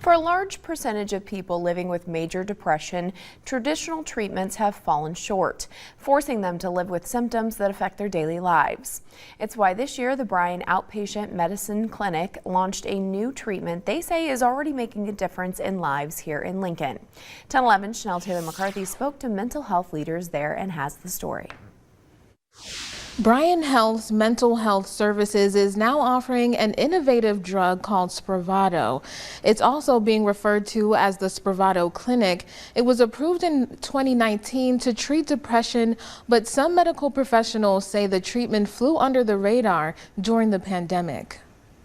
For a large percentage of people living with major depression, traditional treatments have fallen short, forcing them to live with symptoms that affect their daily lives. It's why this year the Bryan Outpatient Medicine Clinic launched a new treatment they say is already making a difference in lives here in Lincoln. 1011 Chanel Taylor McCarthy spoke to mental health leaders there and has the story. Bryan Health's mental health services is now offering an innovative drug called Spravato. It's also being referred to as the Spravato Clinic. It was approved in 2019 to treat depression, but some medical professionals say the treatment flew under the radar during the pandemic.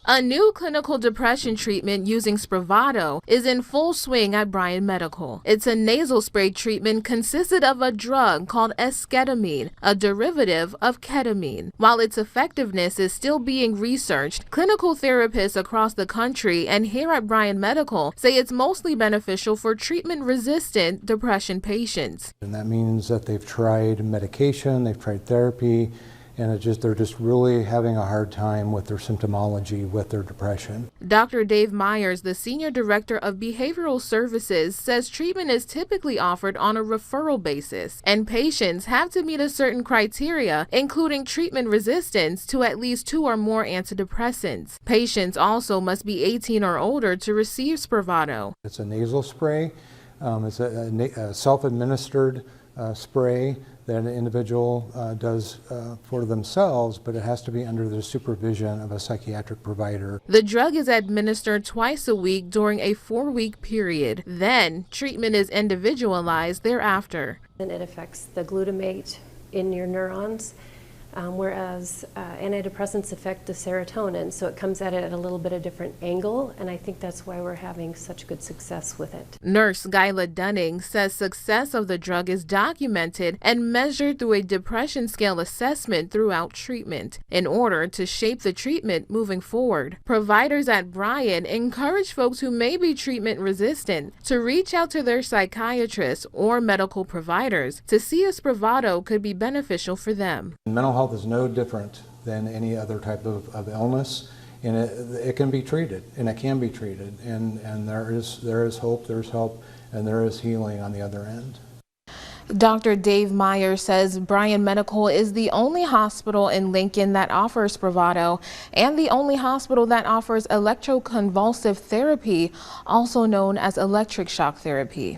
A new clinical depression treatment using Spravato is in full swing at Bryan Medical. It's a nasal spray treatment consisted of a drug called Esketamine, a derivative of ketamine. While its effectiveness is still being researched, clinical therapists across the country and here at Bryan Medical say it's mostly beneficial for treatment-resistant depression patients. And that means that they've tried medication, they've tried therapy, and they're just really having a hard time with their symptomology with their depression. Dr. Dave Myers, the Senior Director of Behavioral Services, says treatment is typically offered on a referral basis, and patients have to meet a certain criteria, including treatment resistance to at least 2 or more antidepressants. Patients also must be 18 or older to receive Spravato. It's a nasal spray. It's a self-administered spray that an individual does for themselves, but it has to be under the supervision of a psychiatric provider. The drug is administered twice a week during a 4-week period. Then treatment is individualized thereafter. And it affects the glutamate in your neurons, whereas antidepressants affect the serotonin, so it comes at it at a little bit of different angle, and I think that's why we're having such good success with it. Nurse Guyla Dunning says success of the drug is documented and measured through a depression scale assessment throughout treatment in order to shape the treatment moving forward. Providers at Bryan encourage folks who may be treatment resistant to reach out to their psychiatrists or medical providers to see if Spravato could be beneficial for them. Mental health is no different than any other type of illness, and it can be treated, and it can be treated, and there is hope, there's help, and there is healing on the other end. Dr. Dave Myers says Bryan Medical is the only hospital in Lincoln that offers Spravato and the only hospital that offers electroconvulsive therapy, also known as electric shock therapy.